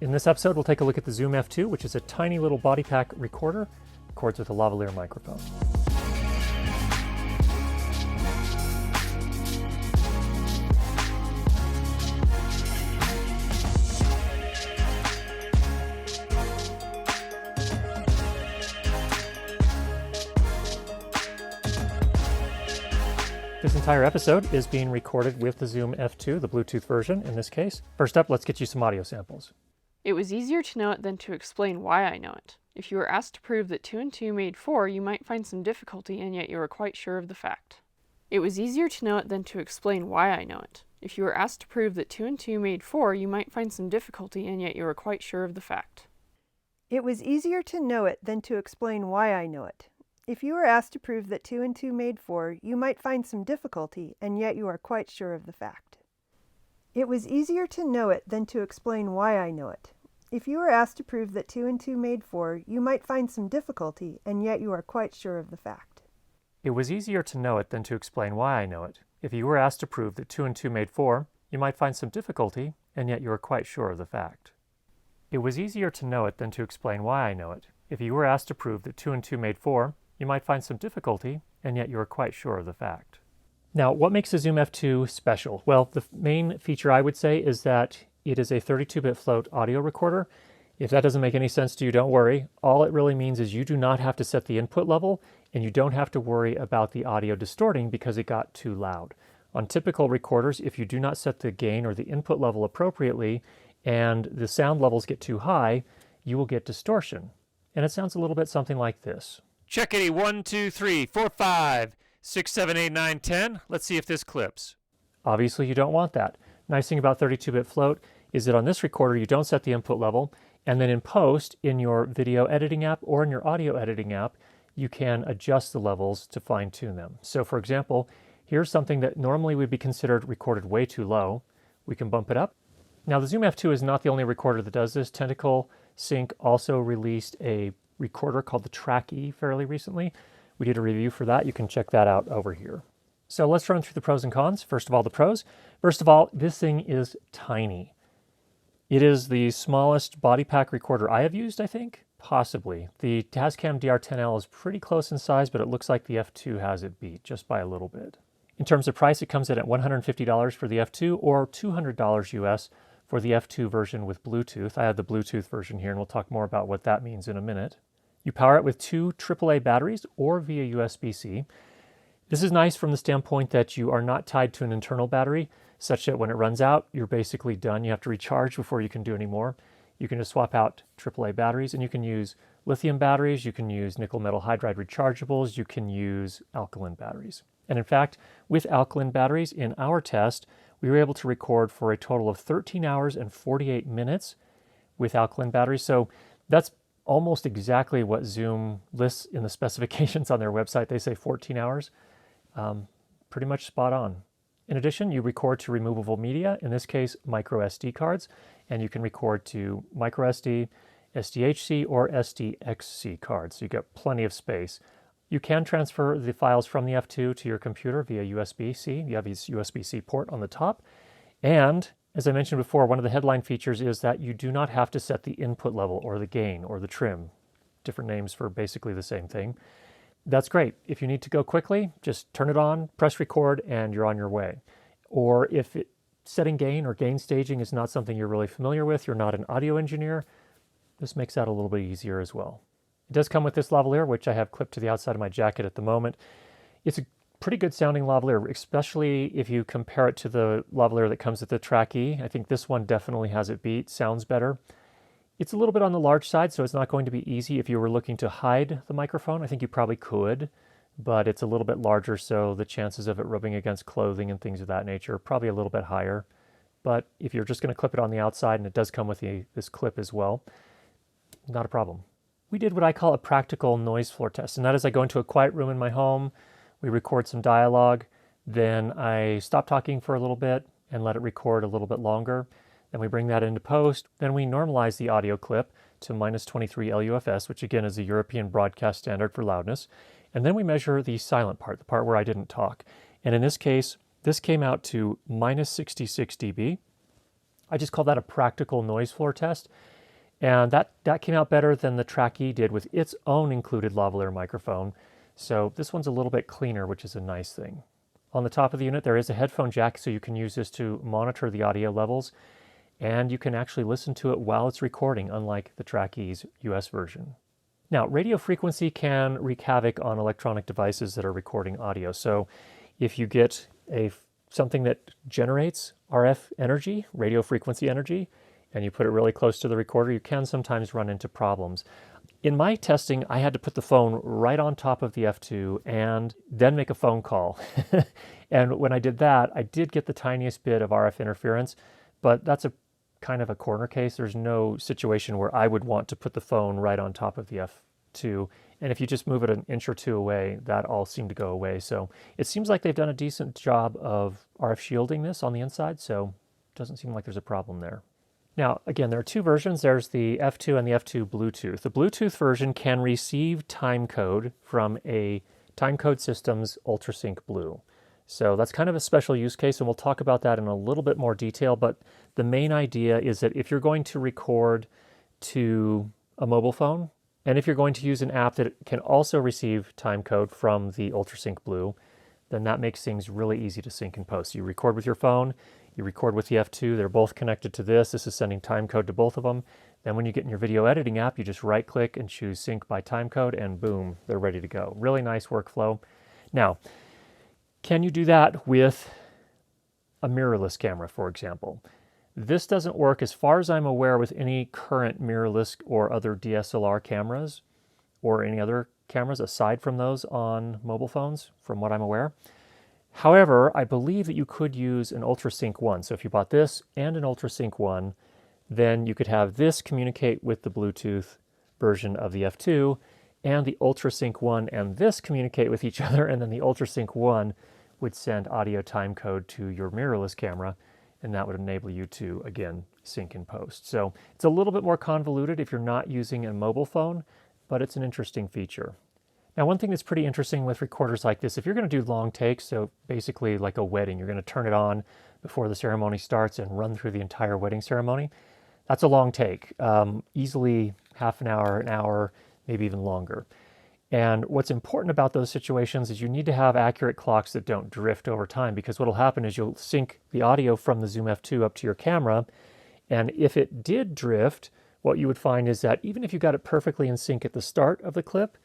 In this episode, we'll take a look at the Zoom F2, which is a tiny little body pack recorder, records with a lavalier microphone. This entire episode is being recorded with the Zoom F2, the Bluetooth version in this case. First up, let's get you some audio samples. It was easier to know it than to explain why I know it. If you were asked to prove that 2 and 2 made 4, you might find some difficulty, and yet you are quite sure of the fact. It was easier to know it than to explain why I know it. If you were asked to prove that 2 and 2 made 4, you might find some difficulty, and yet you are quite sure of the fact. It was easier to know it than to explain why I know it. If you were asked to prove that 2 and 2 made 4, you might find some difficulty, and yet you are quite sure of the fact. It was easier to know it than to explain why I know it. If you were asked to prove that 2 and 2 made 4, you might find some difficulty, and yet you are quite sure of the fact. It was easier to know it than to explain why I know it. If you were asked to prove that 2 and 2 made 4, you might find some difficulty, and yet you are quite sure of the fact. It was easier to know it than to explain why I know it. If you were asked to prove that 2 and 2 made 4, you might find some difficulty, and yet you are quite sure of the fact. Now, what makes the Zoom F2 special? Well, the main feature I would say is that it is a 32-bit float audio recorder. If that doesn't make any sense to you, don't worry. All it really means is you do not have to set the input level, and you don't have to worry about the audio distorting because it got too loud. On typical recorders, if you do not set the gain or the input level appropriately, and the sound levels get too high, you will get distortion. And it sounds a little bit something like this. Checkity 1, 2, 3, 4, 5, 6, 7, 8, 9, 10. Let's see if this clips. Obviously, you don't want that. Nice thing about 32-bit float is that on this recorder, you don't set the input level, and then in post, in your video editing app or in your audio editing app, you can adjust the levels to fine-tune them. So for example, here's something that normally would be considered recorded way too low. We can bump it up. Now, the Zoom F2 is not the only recorder that does this. Tentacle Sync also released a recorder called the Track E fairly recently. We did a review for that. You can check that out over here. So let's run through the pros and cons. First of all, the pros. First of all, this thing is tiny. It is the smallest body pack recorder I have used, I think, possibly. The Tascam DR-10L is pretty close in size, but it looks like the F2 has it beat just by a little bit. In terms of price, it comes in at $150 for the F2 or $200 US for the F2 version with Bluetooth. I have the Bluetooth version here, and we'll talk more about what that means in a minute. You power it with 2 AAA batteries or via USB-C. This is nice from the standpoint that you are not tied to an internal battery, such that when it runs out, you're basically done. You have to recharge before you can do any more. You can just swap out AAA batteries, and you can use lithium batteries, you can use nickel metal hydride rechargeables, you can use alkaline batteries. And in fact, with alkaline batteries, in our test, we were able to record for a total of 13 hours and 48 minutes with alkaline batteries. So that's almost exactly what Zoom lists in the specifications on their website. They say 14 hours. Pretty much spot on. In addition, you record to removable media, in this case, microSD cards, and you can record to microSD, SDHC, or SDXC cards, so you get plenty of space. You can transfer the files from the F2 to your computer via USB-C. You have this USB-C port on the top. And as I mentioned before, one of the headline features is that you do not have to set the input level or the gain or the trim. Different names for basically the same thing. That's great. If you need to go quickly, just turn it on, press record, and you're on your way. Or if setting gain or gain staging is not something you're really familiar with, you're not an audio engineer, this makes that a little bit easier as well. It does come with this lavalier, which I have clipped to the outside of my jacket at the moment. It's a pretty good sounding lavalier, especially if you compare it to the lavalier that comes with the Track E. I think this one definitely has it beat, sounds better. It's a little bit on the large side, so it's not going to be easy if you were looking to hide the microphone. I think you probably could, but it's a little bit larger, so the chances of it rubbing against clothing and things of that nature are probably a little bit higher. But if you're just going to clip it on the outside, and it does come with this clip as well, not a problem. We did what I call a practical noise floor test, and that is I go into a quiet room in my home, we record some dialogue, then I stop talking for a little bit and let it record a little bit longer. Then we bring that into post. Then we normalize the audio clip to -23 LUFS, which again is a European broadcast standard for loudness. And then we measure the silent part, the part where I didn't talk. And in this case, this came out to -66 dB. I just call that a practical noise floor test. And that came out better than the Track E did with its own included lavalier microphone. So this one's a little bit cleaner, which is a nice thing. On the top of the unit, there is a headphone jack, so you can use this to monitor the audio levels, and you can actually listen to it while it's recording, unlike the Track E's US version. Now, radio frequency can wreak havoc on electronic devices that are recording audio. So if you get something that generates RF energy, radio frequency energy, and you put it really close to the recorder, you can sometimes run into problems. In my testing, I had to put the phone right on top of the F2 and then make a phone call. And when I did that, I did get the tiniest bit of RF interference, but that's a kind of a corner case. There's no situation where I would want to put the phone right on top of the F2. And if you just move it an inch or two away, that all seemed to go away. So it seems like they've done a decent job of RF shielding this on the inside, so it doesn't seem like there's a problem there. Now, again, there are two versions. There's the F2 and the F2 Bluetooth. The Bluetooth version can receive timecode from a Timecode Systems UltraSync Blue. So that's kind of a special use case, and we'll talk about that in a little bit more detail, but the main idea is that if you're going to record to a mobile phone, and if you're going to use an app that can also receive timecode from the UltraSync Blue, then that makes things really easy to sync and post. You record with your phone, you record with the F2, they're both connected to this. This is sending timecode to both of them. Then when you get in your video editing app, you just right click and choose sync by timecode, and boom, they're ready to go. Really nice workflow. Now, can you do that with a mirrorless camera, for example? This doesn't work, as far as I'm aware, with any current mirrorless or other DSLR cameras or any other cameras aside from those on mobile phones, from what I'm aware. However, I believe that you could use an UltraSync 1. So if you bought this and an UltraSync 1, then you could have this communicate with the Bluetooth version of the F2, and the UltraSync 1 and this communicate with each other, and then the UltraSync 1 would send audio timecode to your mirrorless camera, and that would enable you to, again, sync and post. So it's a little bit more convoluted if you're not using a mobile phone, but it's an interesting feature. Now, one thing that's pretty interesting with recorders like this, if you're going to do long takes, so basically like a wedding, you're going to turn it on before the ceremony starts and run through the entire wedding ceremony, that's a long take, easily half an hour, maybe even longer. And what's important about those situations is you need to have accurate clocks that don't drift over time, because what will happen is you'll sync the audio from the Zoom F2 up to your camera, and if it did drift, what you would find is that even if you got it perfectly in sync at the start of the clip,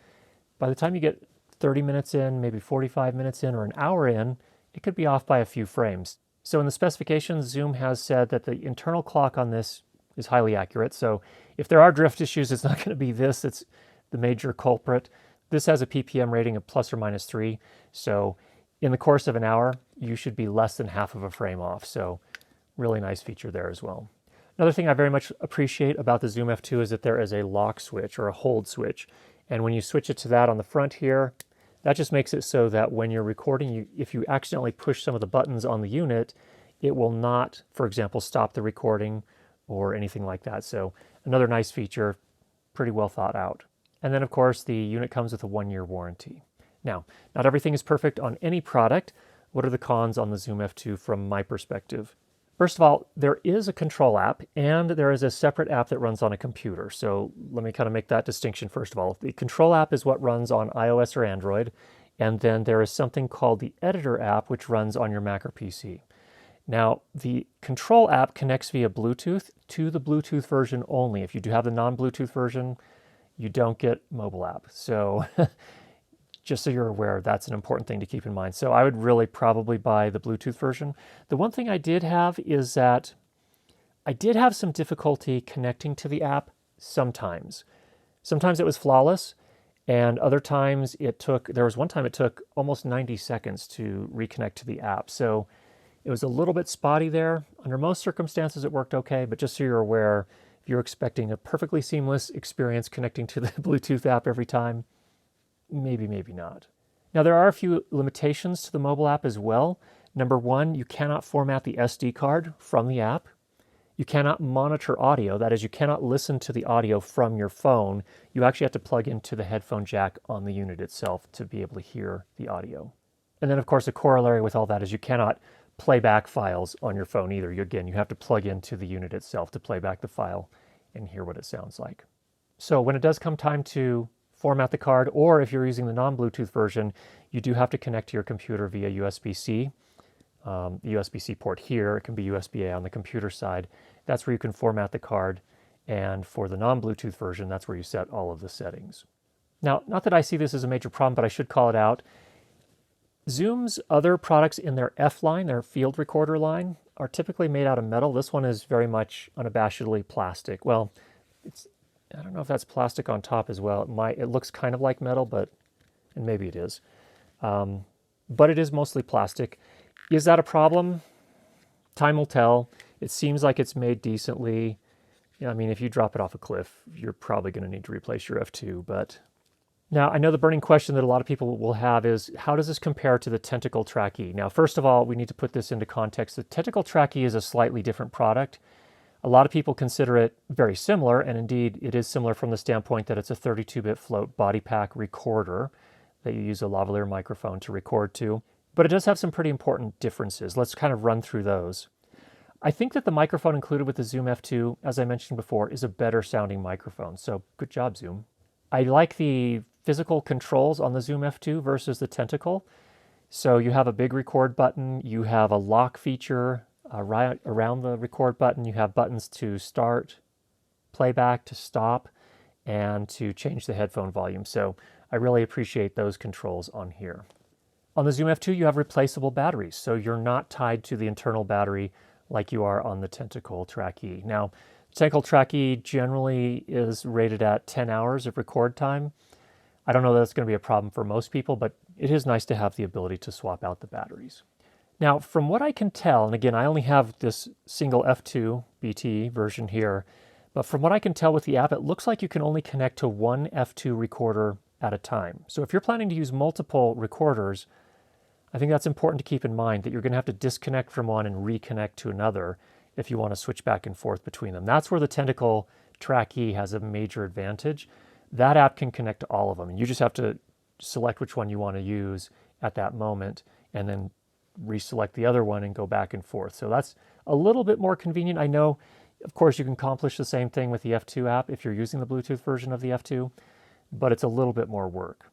by the time you get 30 minutes in, maybe 45 minutes in, or an hour in, it could be off by a few frames. So in the specifications, Zoom has said that the internal clock on this is highly accurate. So if there are drift issues, it's not going to be this that's the major culprit. This has a PPM rating of plus or minus 3. So in the course of an hour, you should be less than half of a frame off. So really nice feature there as well. Another thing I very much appreciate about the Zoom F2 is that there is a lock switch or a hold switch. And when you switch it to that on the front here, that just makes it so that when you're recording, if you accidentally push some of the buttons on the unit, it will not, for example, stop the recording or anything like that. So another nice feature, pretty well thought out. And then, of course, the unit comes with a 1-year warranty. Now, not everything is perfect on any product. What are the cons on the Zoom F2 from my perspective? First of all, there is a control app, and there is a separate app that runs on a computer. So let me kind of make that distinction first of all. The control app is what runs on iOS or Android, and then there is something called the editor app, which runs on your Mac or PC. Now, the control app connects via Bluetooth to the Bluetooth version only. If you do have the non-Bluetooth version, you don't get mobile app. So just so you're aware, that's an important thing to keep in mind. So I would really probably buy the Bluetooth version. The one thing I did have is that I did have some difficulty connecting to the app sometimes. Sometimes it was flawless, and other times there was one time it took almost 90 seconds to reconnect to the app. So it was a little bit spotty there. Under most circumstances, it worked okay, but just so you're aware, if you're expecting a perfectly seamless experience connecting to the Bluetooth app every time, maybe not. Now, there are a few limitations to the mobile app as well. Number one, you cannot format the SD card from the app. You cannot monitor audio. That is, you cannot listen to the audio from your phone. You actually have to plug into the headphone jack on the unit itself to be able to hear the audio. And then, of course, a corollary with all that is you cannot playback files on your phone either. Again, you have to plug into the unit itself to play back the file and hear what it sounds like. So when it does come time to format the card, or if you're using the non-Bluetooth version, you do have to connect to your computer via USB-C. The USB-C port here, it can be USB-A on the computer side. That's where you can format the card. And for the non-Bluetooth version, that's where you set all of the settings. Now, not that I see this as a major problem, but I should call it out. Zoom's other products in their F line, their field recorder line, are typically made out of metal. This one is very much unabashedly plastic. Well, I don't know if that's plastic on top as well. It looks kind of like metal, and maybe it is. But it is mostly plastic. Is that a problem? Time will tell. It seems like it's made decently. I mean, if you drop it off a cliff, you're probably going to need to replace your F2. But now, I know the burning question that a lot of people will have is, how does this compare to the Tentacle Track E? Now, first of all, we need to put this into context. The Tentacle Track E is a slightly different product. A lot of people consider it very similar, and indeed, it is similar from the standpoint that it's a 32-bit float body pack recorder that you use a lavalier microphone to record to. But it does have some pretty important differences. Let's kind of run through those. I think that the microphone included with the Zoom F2, as I mentioned before, is a better sounding microphone. So good job, Zoom. I like the physical controls on the Zoom F2 versus the Tentacle. So you have a big record button, you have a lock feature right around the record button, you have buttons to start, playback, to stop, and to change the headphone volume. So I really appreciate those controls on here. On the Zoom F2, you have replaceable batteries, so you're not tied to the internal battery like you are on the Tentacle Track E. Now, Tentacle Track E generally is rated at 10 hours of record time. I don't know that that's going to be a problem for most people, but it is nice to have the ability to swap out the batteries. Now, from what I can tell, and again, I only have this single F2 BT version here, but from what I can tell with the app, it looks like you can only connect to one F2 recorder at a time. So if you're planning to use multiple recorders, I think that's important to keep in mind, that you're going to have to disconnect from one and reconnect to another if you want to switch back and forth between them. That's where the Tentacle Track E has a major advantage. That app can connect to all of them, and you just have to select which one you want to use at that moment and then reselect the other one and go back and forth. So that's a little bit more convenient. I know, of course, you can accomplish the same thing with the F2 app if you're using the Bluetooth version of the F2, but it's a little bit more work.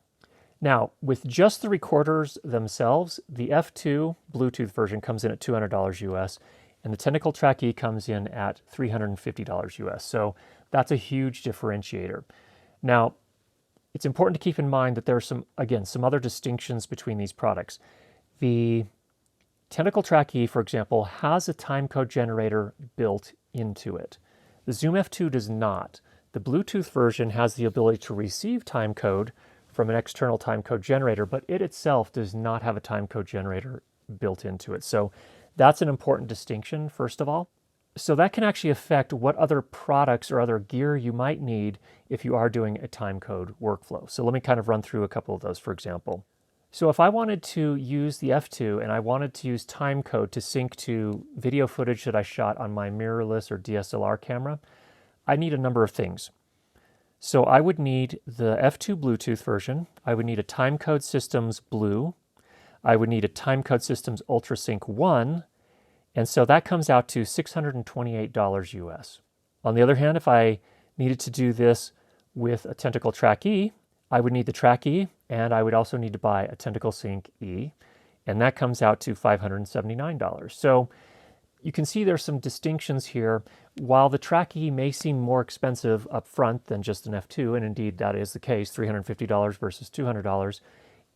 Now, with just the recorders themselves, the F2 Bluetooth version comes in at $200 US, and the Tentacle Track E comes in at $350 US. So that's a huge differentiator. Now, it's important to keep in mind that there are some other distinctions between these products. The Tentacle Track E, for example, has a timecode generator built into it. The Zoom F2 does not. The Bluetooth version has the ability to receive timecode from an external timecode generator, but it itself does not have a timecode generator built into it. So that's an important distinction, first of all. So that can actually affect what other products or other gear you might need if you are doing a timecode workflow. So let me kind of run through a couple of those, for example. So if I wanted to use the F2 and I wanted to use timecode to sync to video footage that I shot on my mirrorless or DSLR camera, I need a number of things. So I would need the F2 Bluetooth version, I would need a Timecode Systems Blue, I would need a Timecode Systems UltraSync 1, and so that comes out to $628 US. On the other hand, if I needed to do this with a Tentacle Track E, I would need the Track E, and I would also need to buy a Tentacle Sync E, and that comes out to $579. So you can see there's some distinctions here. While the Track E may seem more expensive up front than just an F2, and indeed that is the case, $350 versus $200,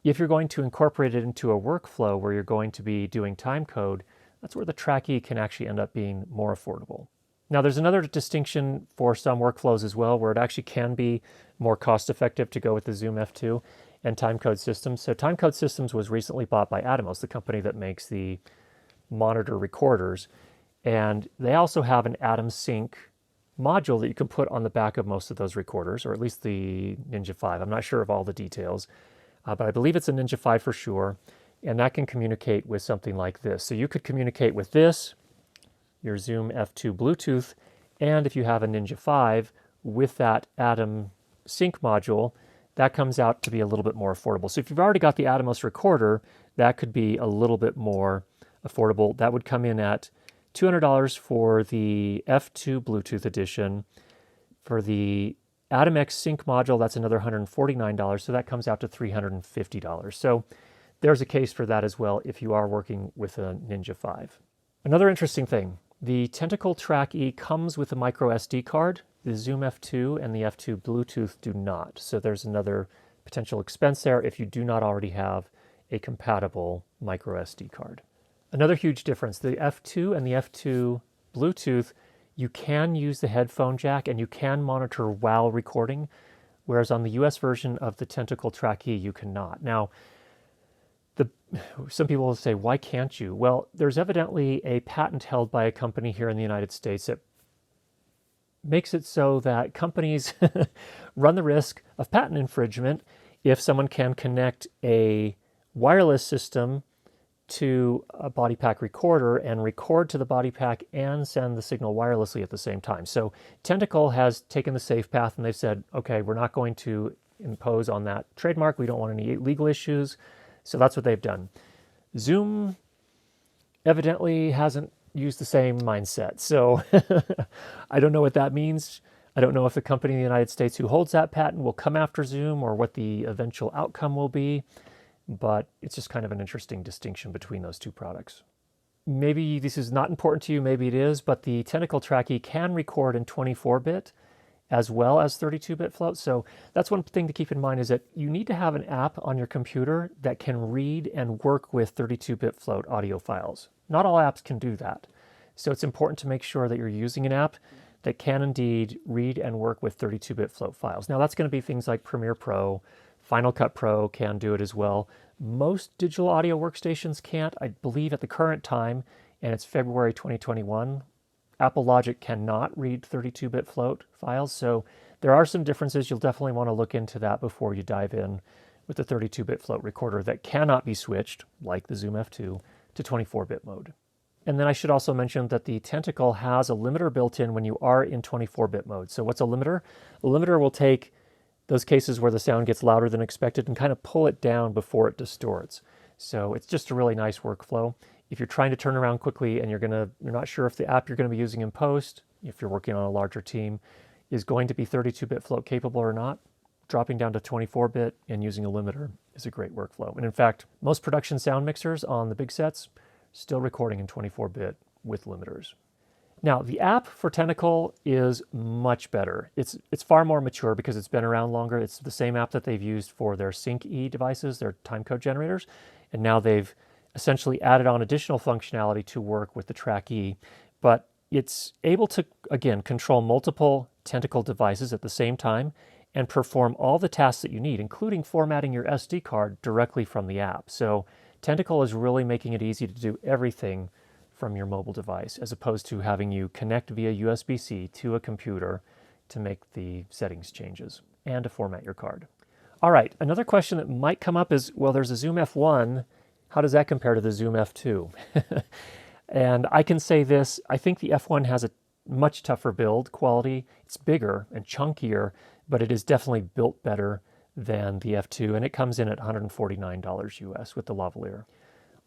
if you're going to incorporate it into a workflow where you're going to be doing timecode, that's where the Track E can actually end up being more affordable. Now there's another distinction for some workflows as well, where it actually can be more cost effective to go with the Zoom F2 and Timecode Systems. So Timecode Systems was recently bought by Atomos, the company that makes the monitor recorders, and they also have an Atom Sync module that you can put on the back of most of those recorders, or at least the Ninja 5. I'm not sure of all the details, but I believe it's a Ninja 5 for sure, and that can communicate with something like this. So you could communicate with this, your Zoom F2 Bluetooth, and if you have a Ninja 5 with that Atom Sync module, that comes out to be a little bit more affordable. So if you've already got the Atomos recorder, that could be a little bit more affordable. That would come in at $200 for the F2 Bluetooth edition. For the Atom X sync module, that's another $149, so that comes out to $350. So there's a case for that as well if you are working with a Ninja 5. Another interesting thing, the Tentacle Track E comes with a microSD card. The Zoom F2 and the F2 Bluetooth do not. So there's another potential expense there if you do not already have a compatible microSD card. Another huge difference, the F2 and the F2 Bluetooth, you can use the headphone jack and you can monitor while recording, whereas on the US version of the Tentacle Track E, you cannot. Now, some people will say, why can't you? Well, there's evidently a patent held by a company here in the United States that makes it so that companies run the risk of patent infringement if someone can connect a wireless system to a body pack recorder and record to the body pack and send the signal wirelessly at the same time. So Tentacle has taken the safe path and they've said, okay, we're not going to impose on that trademark. We don't want any legal issues. So that's what they've done. Zoom evidently hasn't used the same mindset. So I don't know what that means. I don't know if the company in the United States who holds that patent will come after Zoom or what the eventual outcome will be. But it's just kind of an interesting distinction between those two products. Maybe this is not important to you, maybe it is, but the Tentacle Track E can record in 24-bit as well as 32-bit float. So that's one thing to keep in mind, is that you need to have an app on your computer that can read and work with 32-bit float audio files. Not all apps can do that. So it's important to make sure that you're using an app that can indeed read and work with 32-bit float files. Now that's going to be things like Premiere Pro, Final Cut Pro can do it as well. Most digital audio workstations can't, I believe at the current time, and it's February 2021, Apple Logic cannot read 32-bit float files. So there are some differences. You'll definitely want to look into that before you dive in with the 32-bit float recorder that cannot be switched, like the Zoom F2, to 24-bit mode. And then I should also mention that the Tentacle has a limiter built in when you are in 24-bit mode. So what's a limiter? A limiter will take those cases where the sound gets louder than expected and kind of pull it down before it distorts. So it's just a really nice workflow. If you're trying to turn around quickly and you're not sure if the app you're going to be using in post, if you're working on a larger team, is going to be 32-bit float capable or not, dropping down to 24-bit and using a limiter is a great workflow. And in fact, most production sound mixers on the big sets still recording in 24-bit with limiters. Now, the app for Tentacle is much better. It's far more mature because it's been around longer. It's the same app that they've used for their Sync E devices, their timecode generators, and now they've essentially added on additional functionality to work with the Track E. But it's able to, again, control multiple Tentacle devices at the same time and perform all the tasks that you need, including formatting your SD card directly from the app. So Tentacle is really making it easy to do everything from your mobile device, as opposed to having you connect via USB-C to a computer to make the settings changes and to format your card. All right, another question that might come up is, well, there's a Zoom F1. How does that compare to the Zoom F2? And I can say this, I think the F1 has a much tougher build quality. It's bigger and chunkier, but it is definitely built better than the F2, and it comes in at $149 US with the Lavalier.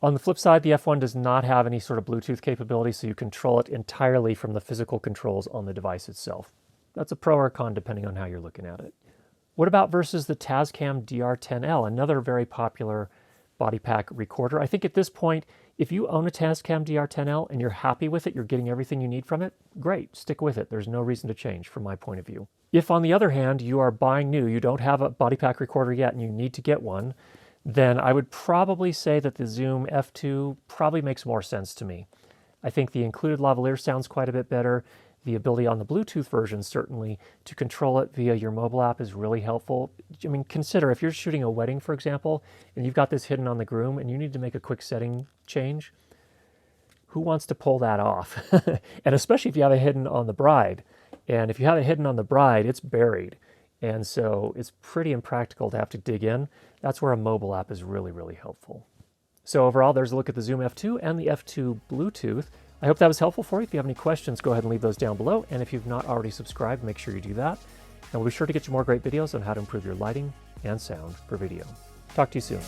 On the flip side, the F1 does not have any sort of Bluetooth capability, so you control it entirely from the physical controls on the device itself. That's a pro or a con depending on how you're looking at it. What about versus the Tascam DR-10L, another very popular body pack recorder? I think at this point, if you own a Tascam DR-10L and you're happy with it, you're getting everything you need from it, great, stick with it. There's no reason to change from my point of view. If on the other hand, you are buying new, you don't have a body pack recorder yet and you need to get one, then I would probably say that the Zoom F2 probably makes more sense to me. I think the included lavalier sounds quite a bit better. The ability on the Bluetooth version, certainly, to control it via your mobile app is really helpful. I mean, consider if you're shooting a wedding, for example, and you've got this hidden on the groom and you need to make a quick setting change, who wants to pull that off? And especially if you have it hidden on the bride. And if you have it hidden on the bride, it's buried. And so it's pretty impractical to have to dig in. That's where a mobile app is really, really helpful. So overall, there's a look at the Zoom F2 and the F2 Bluetooth. I hope that was helpful for you. If you have any questions, go ahead and leave those down below. And if you've not already subscribed, make sure you do that. And we'll be sure to get you more great videos on how to improve your lighting and sound for video. Talk to you soon.